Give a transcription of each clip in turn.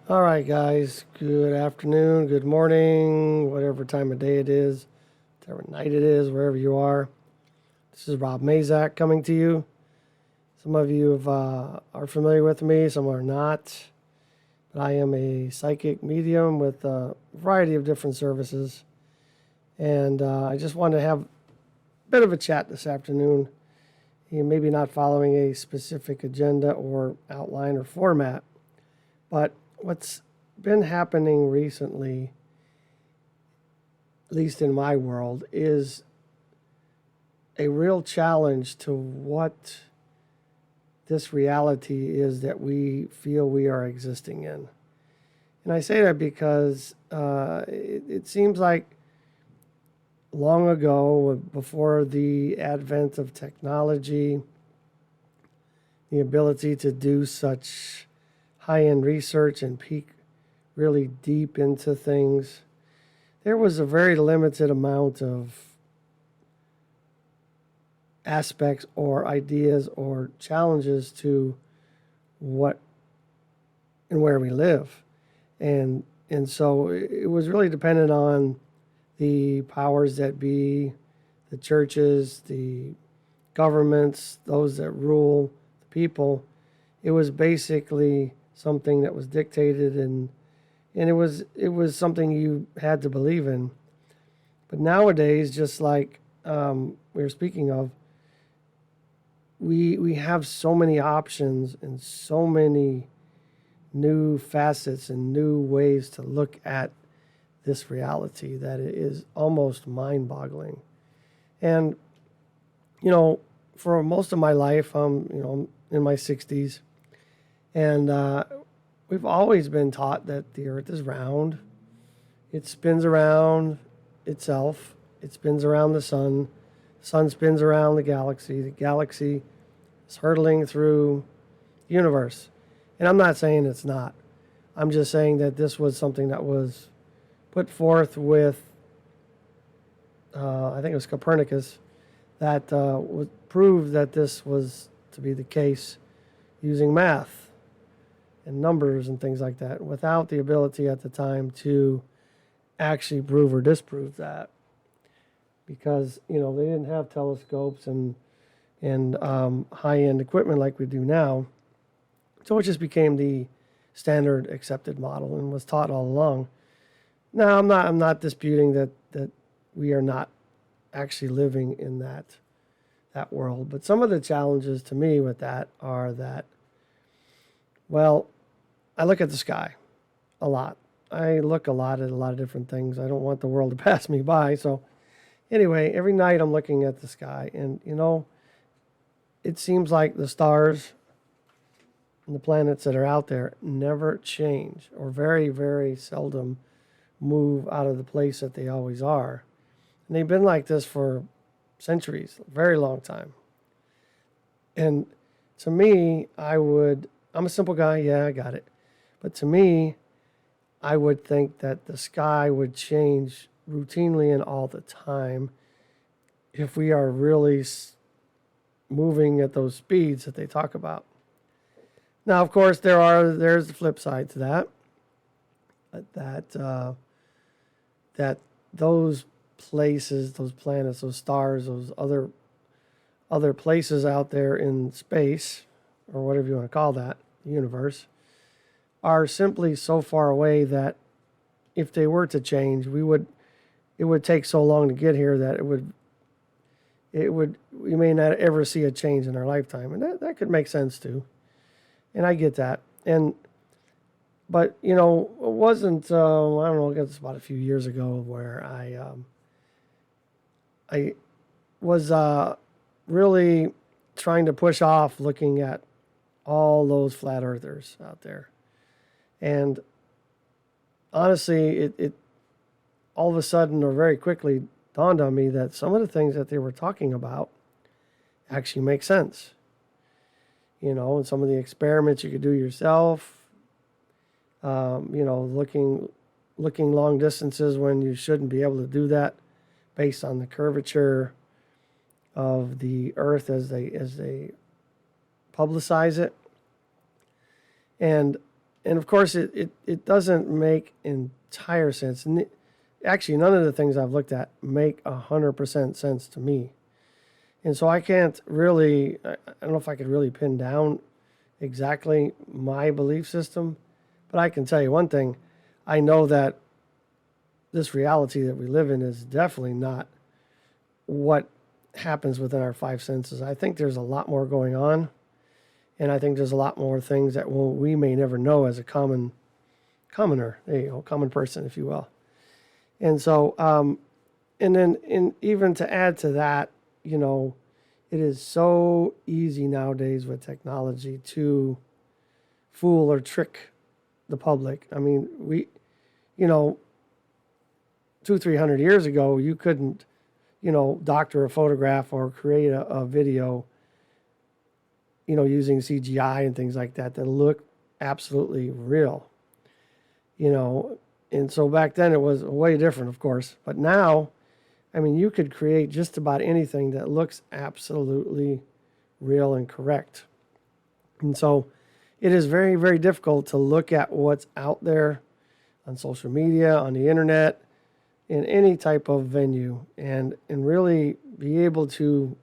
All right, guys. Good afternoon, good morning, whatever time of day it is, whatever night it is, wherever you are. This is Rob Mazak coming to you. Some of you are familiar with me, some are not. But I am a psychic medium with a variety of different services. And I just wanted to have a bit of a chat this afternoon. You maybe not following a specific agenda or outline or format, but what's been happening recently, at least in my world, is a real challenge to what this reality is that we feel we are existing in. And I say that because it seems like long ago, before the advent of technology, the ability to do such high-end research and peek really deep into things, there was a very limited amount of aspects or ideas or challenges to what and where we live. And so it was really dependent on the powers that be, the churches, the governments, those that rule the people. It was basically something that was dictated, and it was something you had to believe in. But nowadays, just like we were speaking of, we have so many options and so many new facets and new ways to look at this reality that it is almost mind-boggling. And for most of my life, I'm in my 60s, and we've always been taught that the Earth is round. It spins around itself. It spins around the sun. The sun spins around the galaxy. The galaxy is hurtling through the universe. And I'm not saying it's not. I'm just saying that this was something that was put forth with, I think it was Copernicus, that would prove that this was to be the case using math and numbers and things like that, without the ability at the time to actually prove or disprove that, because they didn't have telescopes and high-end equipment like we do now. So it just became the standard accepted model and was taught all along. Now I'm not disputing that we are not actually living in that world, but some of the challenges to me with that are that, well, I look at the sky a lot. I look a lot at a lot of different things. I don't want the world to pass me by. So anyway, every night I'm looking at the sky, and it seems like the stars and the planets that are out there never change, or very, very seldom move out of the place that they always are. And they've been like this for centuries, a very long time. And to me, I'm a simple guy, yeah, I got it. But to me, I would think that the sky would change routinely and all the time if we are really moving at those speeds that they talk about. Now, of course, there's the flip side to that. That those places, those planets, those stars, those other places out there in space, or whatever you want to call that, the universe, are simply so far away that if they were to change, it would take so long to get here that we may not ever see a change in our lifetime, and that could make sense too. And I get that. But it wasn't. I don't know. I guess about a few years ago where I was really trying to push off looking at all those flat earthers out there, and honestly, it all of a sudden or very quickly dawned on me that some of the things that they were talking about actually make sense. And some of the experiments you could do yourself. Looking long distances when you shouldn't be able to do that, based on the curvature of the Earth as they publicize it. And and of course, it doesn't make entire sense. And actually, none of the things I've looked at make 100% sense to me. And so I can't really, I don't know if I could really pin down exactly my belief system, but I can tell you one thing. I know that this reality that we live in is definitely not what happens within our five senses. I think there's a lot more going on, and I think there's a lot more things that we may never know as a commoner, common person, if you will. And so, and then even to add to that, it is so easy nowadays with technology to fool or trick the public. I mean, you know, 200-300 years ago, you couldn't, doctor a photograph or create a video, using CGI and things like that look absolutely real, And so back then it was way different, of course. But now, I mean, you could create just about anything that looks absolutely real and correct. And so it is very, very difficult to look at what's out there on social media, on the internet, in any type of venue, and really be able to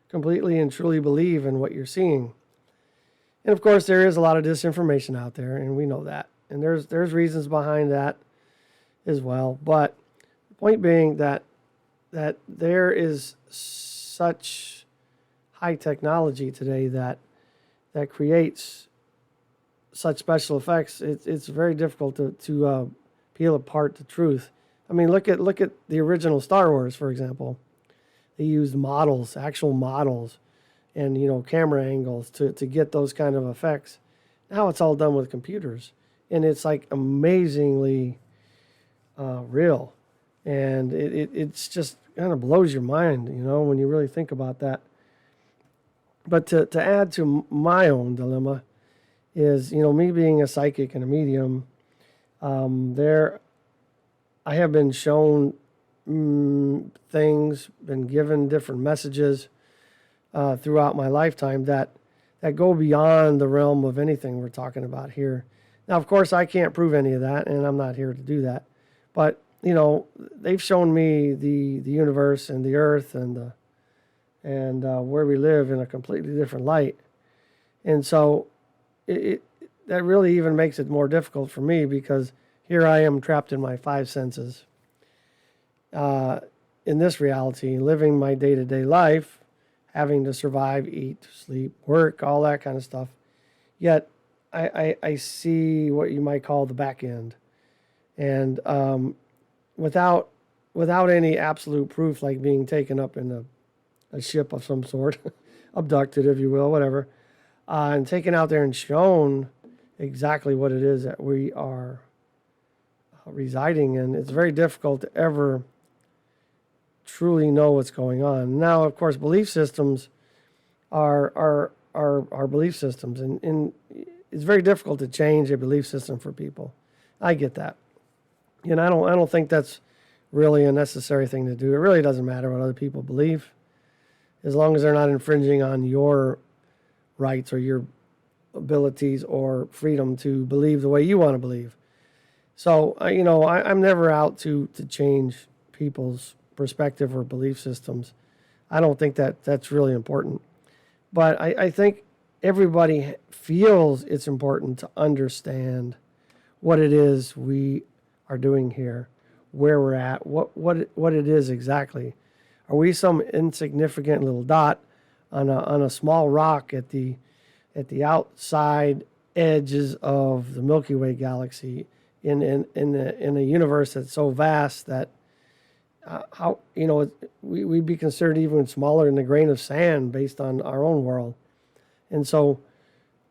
completely and truly believe in what you're seeing. And of course, there is a lot of disinformation out there, and we know that. And there's reasons behind that as well. But the point being that there is such high technology today that creates such special effects. It's very difficult to peel apart the truth. I mean, look at the original Star Wars, for example. They used models, actual models, and camera angles to get those kind of effects. Now it's all done with computers, and it's like amazingly real, and it's just kind of blows your mind, when you really think about that. But to add to my own dilemma is, me being a psychic and a medium, I have been shown things, been given different messages throughout my lifetime that go beyond the realm of anything we're talking about here. Now, of course, I can't prove any of that, and I'm not here to do that. But they've shown me the universe and the earth and where we live in a completely different light, and so that really even makes it more difficult for me, because here I am trapped in my five senses in this reality, living my day-to-day life, having to survive, eat, sleep, work, all that kind of stuff. Yet I see what you might call the back end. And without any absolute proof, like being taken up in a ship of some sort, abducted, if you will, whatever, and taken out there and shown exactly what it is that we are residing in, it's very difficult to ever truly know what's going on. Now, of course, belief systems are belief systems, and it's very difficult to change a belief system for people. I get that. And I don't think that's really a necessary thing to do. It really doesn't matter what other people believe, as long as they're not infringing on your rights or your abilities or freedom to believe the way you want to believe. So, I'm never out to change people's perspective or belief systems. I don't think that's really important. But I think everybody feels it's important to understand what it is we are doing here, where we're at, what it is exactly. Are we some insignificant little dot on a small rock at the outside edges of the Milky Way galaxy in a universe that's so vast that we'd be considered even smaller than a grain of sand based on our own world. And so,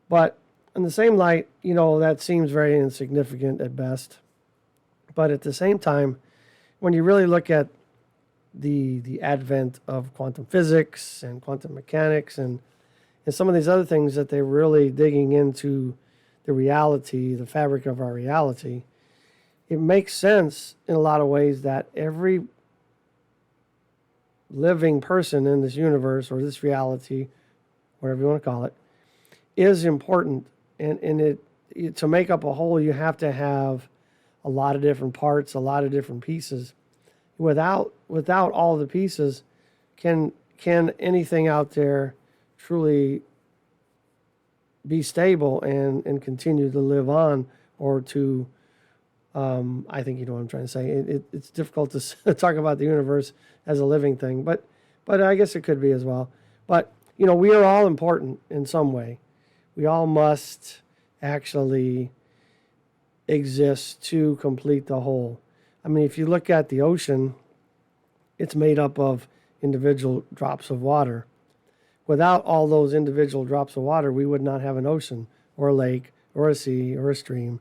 but in the same light, that seems very insignificant at best. But at the same time, when you really look at the advent of quantum physics and quantum mechanics and some of these other things that they're really digging into the reality, the fabric of our reality, it makes sense in a lot of ways that every living person in this universe or this reality, whatever you want to call it, is important, and to make up a whole, you have to have a lot of different parts, a lot of different pieces. Without all the pieces, can anything out there truly be stable and continue to live on, or to I think you know what I'm trying to say. It's difficult to talk about the universe as a living thing, but I guess it could be as well. But we are all important in some way. We all must actually exist to complete the whole. I mean, if you look at the ocean, it's made up of individual drops of water. Without all those individual drops of water, we would not have an ocean or a lake or a sea or a stream.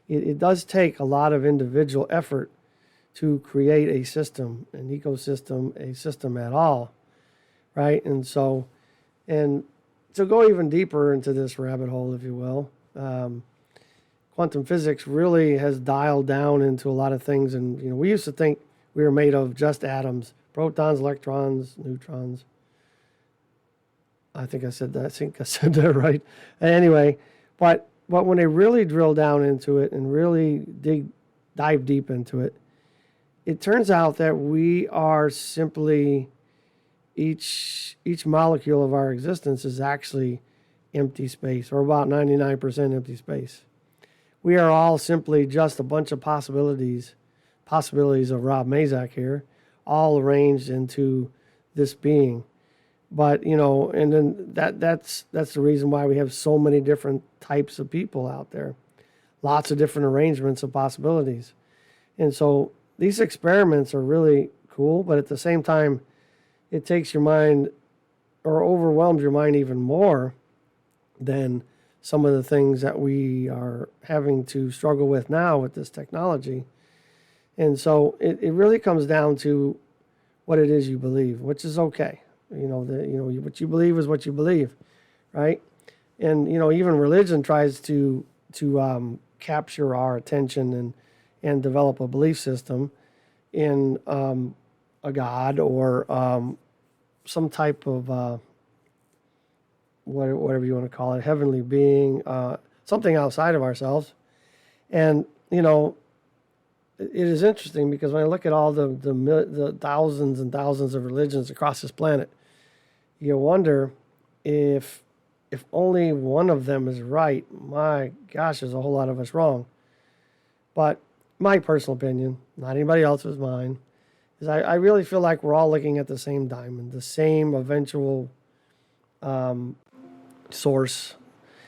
It does take a lot of individual effort to create a system, an ecosystem, a system at all, right? And to go even deeper into this rabbit hole, if you will, quantum physics really has dialed down into a lot of things. And we used to think we were made of just atoms, protons, electrons, neutrons. I think I said that right. Anyway, but when they really drill down into it and really dive deep into it, it turns out that we are simply, each molecule of our existence is actually empty space, or about 99% empty space. We are all simply just a bunch of possibilities of Rob Mazak here, all arranged into this being. But and then that's the reason why we have so many different types of people out there, lots of different arrangements of possibilities. And so these experiments are really cool, but at the same time, it takes your mind, or overwhelms your mind even more than some of the things that we are having to struggle with now with this technology. And so it really comes down to what it is you believe, which is okay. What you believe is what you believe, right? And even religion tries to capture our attention and develop a belief system in a god, or some type of whatever you want to call it, heavenly being, something outside of ourselves. And it is interesting, because when I look at all the thousands and thousands of religions across this planet, you wonder if only one of them is right. My gosh, there's a whole lot of us wrong. But my personal opinion, not anybody else's, mine, is I really feel like we're all looking at the same diamond, the same eventual source.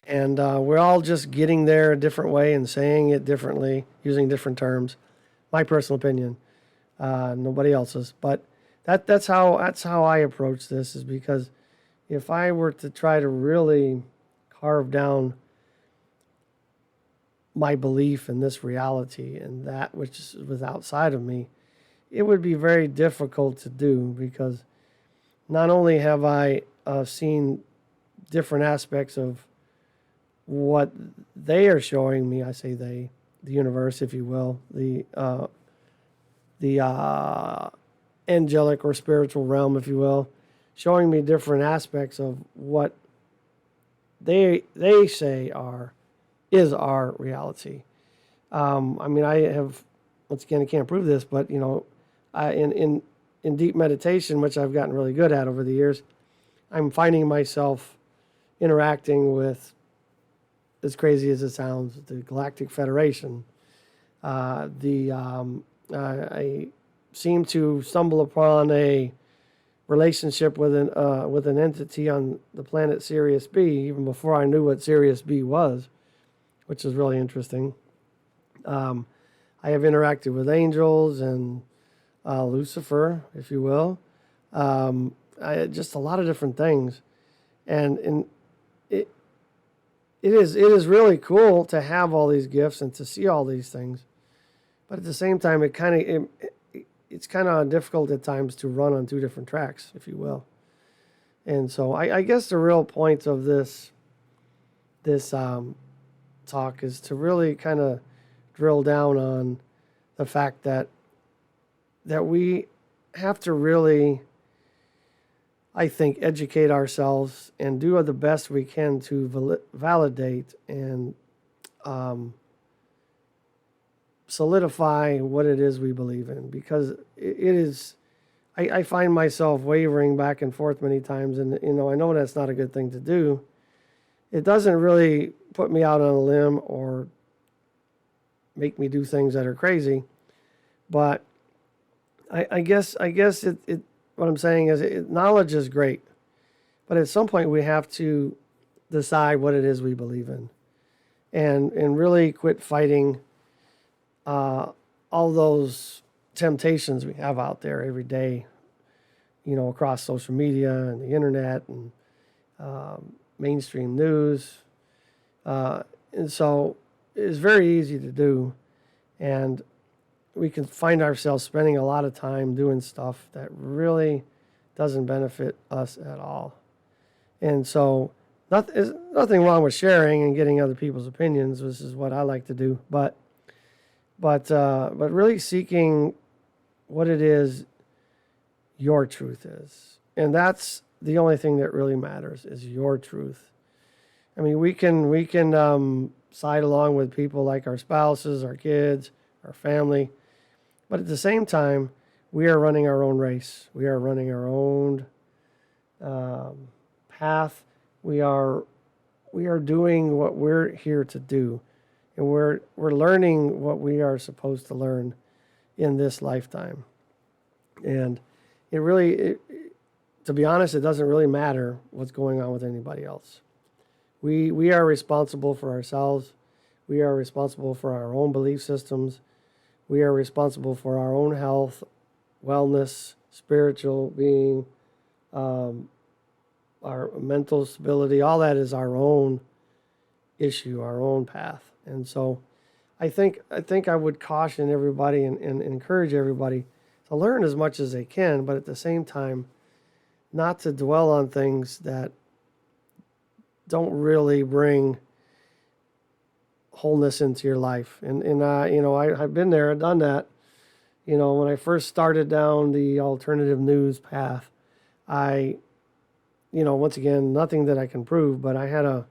And we're all just getting there a different way and saying it differently, using different terms. My personal opinion, nobody else's. But that's how I approach this, is because if I were to try to really carve down my belief in this reality and that which was outside of me, it would be very difficult to do, because not only have I seen different aspects of what they are showing me, I say they, the universe, if you will, the angelic or spiritual realm, if you will, showing me different aspects of what they say is our reality. I mean, I have, once again, I can't prove this, but in deep meditation, which I've gotten really good at over the years, I'm finding myself interacting with, as crazy as it sounds, the Galactic Federation. I seem to stumble upon a relationship with an entity on the planet Sirius B, even before I knew what Sirius B was, which is really interesting. I have interacted with angels and Lucifer, if you will. Just a lot of different things, and it is really cool to have all these gifts and to see all these things, but at the same time, it's kind of difficult at times to run on two different tracks, if you will. And so I guess the real point of this talk is to really kind of drill down on the fact that we have to really, I think, educate ourselves and do the best we can to validate and solidify what it is we believe in, because it is. I find myself wavering back and forth many times, and I know that's not a good thing to do. It doesn't really put me out on a limb or make me do things that are crazy, but I guess it what I'm saying is knowledge is great, but at some point we have to decide what it is we believe in, and really quit fighting all those temptations we have out there every day, across social media and the internet and mainstream news. And so it's very easy to do. And we can find ourselves spending a lot of time doing stuff that really doesn't benefit us at all. And so there's nothing wrong with sharing and getting other people's opinions. This is what I like to do. But really seeking what it is your truth is. And that's the only thing that really matters, is your truth. I mean, we can side along with people like our spouses, our kids, our family, but at the same time, we are running our own race. We are running our own path. We are doing what we're here to do, and we're learning what we are supposed to learn in this lifetime. And to be honest, it doesn't really matter what's going on with anybody else. We are responsible for ourselves. We are responsible for our own belief systems. We are responsible for our own health, wellness, spiritual being, our mental stability. All that is our own issue, our own path. And so I think I would caution everybody and encourage everybody to learn as much as they can, but at the same time, not to dwell on things that don't really bring wholeness into your life. And I've been there, done that. When I first started down the alternative news path, once again, nothing that I can prove, but I had a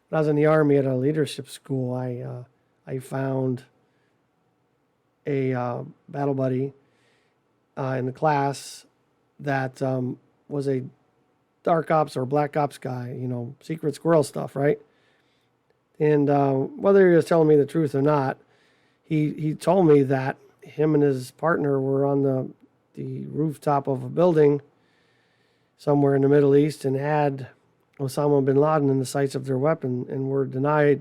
when I was in the Army at a leadership school, I found a battle buddy in the class that was a dark ops or black ops guy, secret squirrel stuff, right? And whether he was telling me the truth or not, he told me that him and his partner were on the rooftop of a building somewhere in the Middle East and had Osama bin Laden in the sights of their weapon and were denied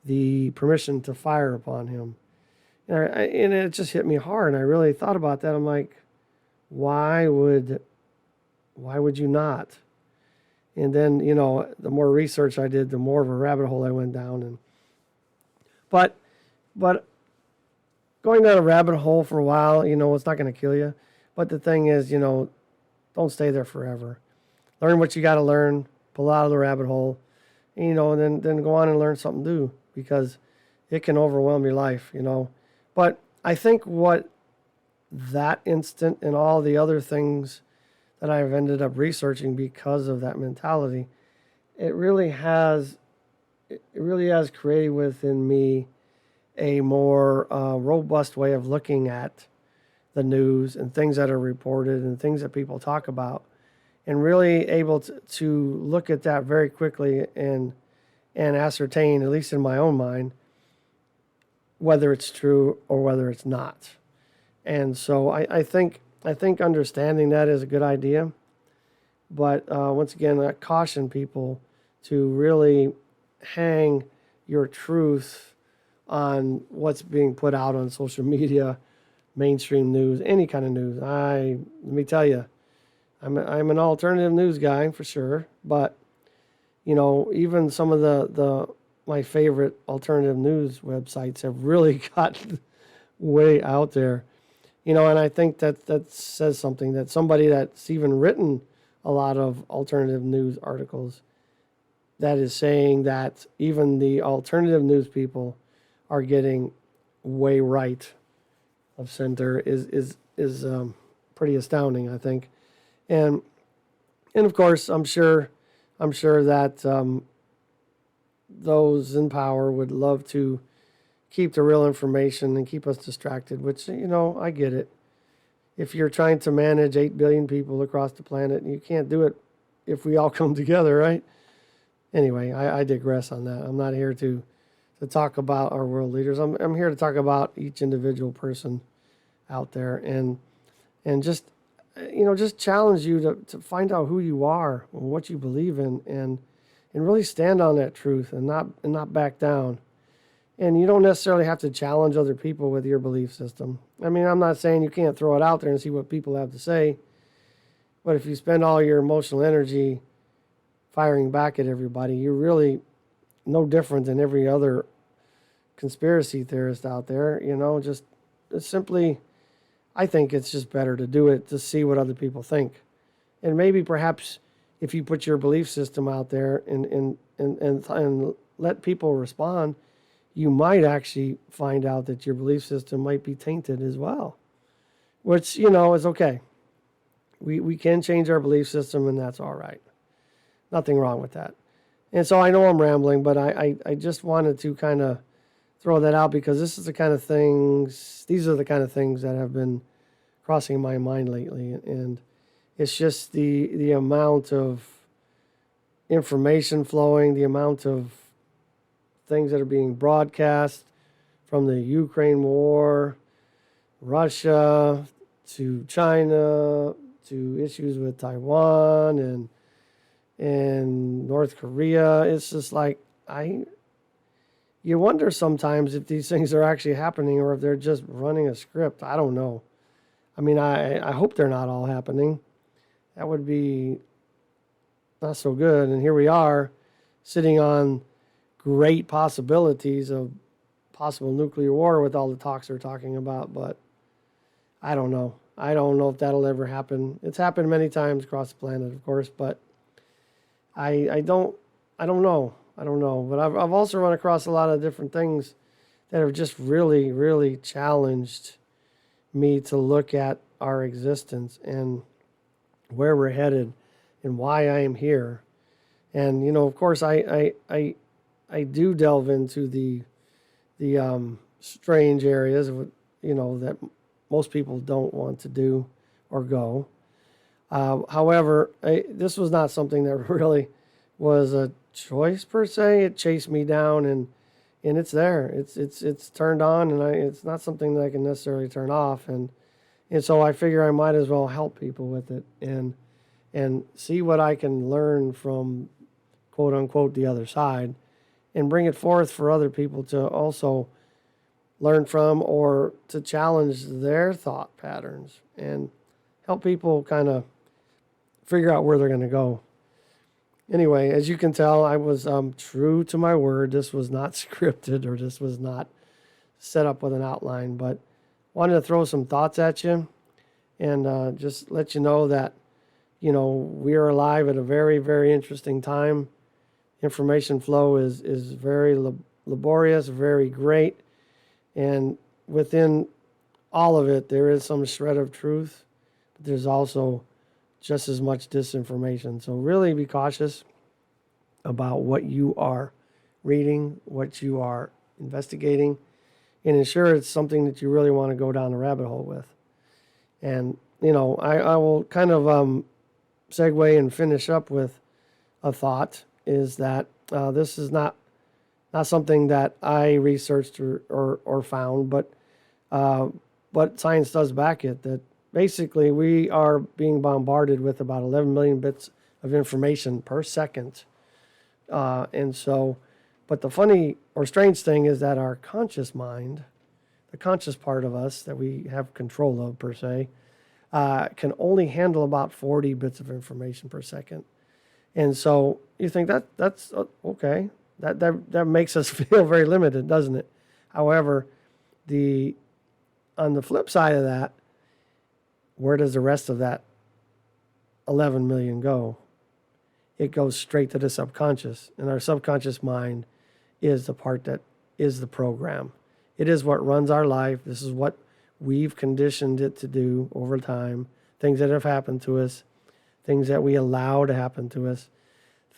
the permission to fire upon him. And it just hit me hard, and I really thought about that. I'm like, why would you not? And then, the more research I did, the more of a rabbit hole I went down. But going down a rabbit hole for a while, it's not going to kill you. But the thing is, don't stay there forever. Learn what you got to learn, pull out of the rabbit hole, and then go on and learn something new, because it can overwhelm your life, But I think what that instant and all the other things that I've ended up researching because of that mentality, it really has created within me a more robust way of looking at the news and things that are reported and things that people talk about, and really able to look at that very quickly and ascertain, at least in my own mind, whether it's true or whether it's not. And so I think understanding that is a good idea. But once again, I caution people to really hang your truth on what's being put out on social media, mainstream news, any kind of news. Let me tell you, I'm an alternative news guy for sure. But even some of my favorite alternative news websites have really gotten way out there. And I think that says something, that somebody that's even written a lot of alternative news articles that is saying that even the alternative news people are getting way right of center is pretty astounding, I think. And of course, I'm sure that those in power would love to keep the real information and keep us distracted, which, I get it. If you're trying to manage 8 billion people across the planet, you can't do it if we all come together, right? Anyway, I digress on that. I'm not here to talk about our world leaders. I'm here to talk about each individual person out there and just just challenge you to find out who you are and what you believe in and really stand on that truth and not back down. And you don't necessarily have to challenge other people with your belief system. I mean, I'm not saying you can't throw it out there and see what people have to say, but if you spend all your emotional energy firing back at everybody, you're really no different than every other conspiracy theorist out there. Just it's simply, I think it's just better to do it to see what other people think. And maybe perhaps if you put your belief system out there and let people respond, you might actually find out that your belief system might be tainted as well, which, is okay. We can change our belief system, and that's all right. Nothing wrong with that. And so I know I'm rambling, but I just wanted to kind of throw that out because these are the kind of things that have been crossing my mind lately. And it's just the amount of information flowing, the amount of things that are being broadcast from the Ukraine war, Russia, to China, to issues with Taiwan and North Korea. It's just like, you wonder sometimes if these things are actually happening or if they're just running a script. I don't know. I mean, I hope they're not all happening. That would be not so good. And here we are sitting on great possibilities of possible nuclear war with all the talks they're talking about, but I don't know. I don't know if that'll ever happen. It's happened many times across the planet, of course, but I don't know. I don't know. But I've also run across a lot of different things that have just really, really challenged me to look at our existence and where we're headed and why I am here. And, of course, I do delve into the strange areas, that most people don't want to do or go. However, this was not something that really was a choice per se. It chased me down, and it's there. It's turned on, and it's not something that I can necessarily turn off. And so I figure I might as well help people with it and see what I can learn from, quote unquote, the other side, and bring it forth for other people to also learn from or to challenge their thought patterns and help people kind of figure out where they're going to go. Anyway, as you can tell, I was true to my word. This was not scripted or this was not set up with an outline, but wanted to throw some thoughts at you and just let you know that, we are alive at a very, very interesting time. Information flow is very laborious, very great. And within all of it, there is some shred of truth, but there's also just as much disinformation. So really be cautious about what you are reading, what you are investigating, and ensure it's something that you really want to go down the rabbit hole with. And, I will kind of segue and finish up with a thought is that this is not something that I researched or found, but science does back it, that basically we are being bombarded with about 11 million bits of information per second. And so, but the funny or strange thing is that our conscious mind, the conscious part of us that we have control of per se, can only handle about 40 bits of information per second. And so you think that's okay. That makes us feel very limited, doesn't it? However, on the flip side of that, where does the rest of that 11 million go? It goes straight to the subconscious. And our subconscious mind is the part that is the program. It is what runs our life. This is what we've conditioned it to do over time. Things that have happened to us, things that we allow to happen to us,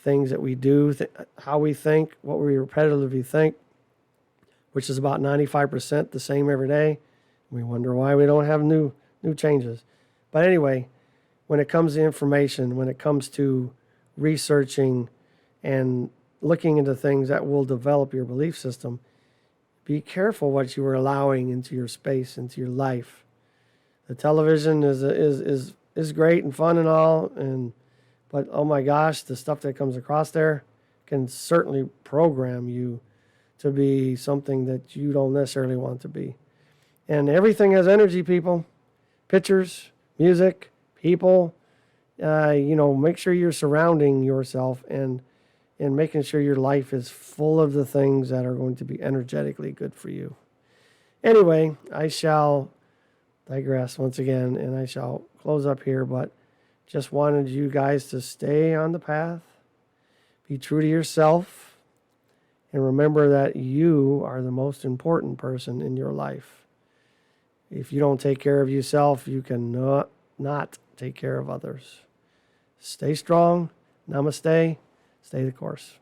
things that we do, how we think, what we repetitively think, which is about 95% the same every day. We wonder why we don't have new changes. But anyway, when it comes to information, when it comes to researching and looking into things that will develop your belief system, be careful what you are allowing into your space, into your life. The television is great and fun and all, but oh my gosh, the stuff that comes across there can certainly program you to be something that you don't necessarily want to be. And everything has energy, people. Pictures, music, people. Make sure you're surrounding yourself and making sure your life is full of the things that are going to be energetically good for you. Anyway, I shall digress once again, and I shall close up here, but just wanted you guys to stay on the path, be true to yourself, and remember that you are the most important person in your life. If you don't take care of yourself, you can not take care of others. Stay strong. Namaste. Stay the course.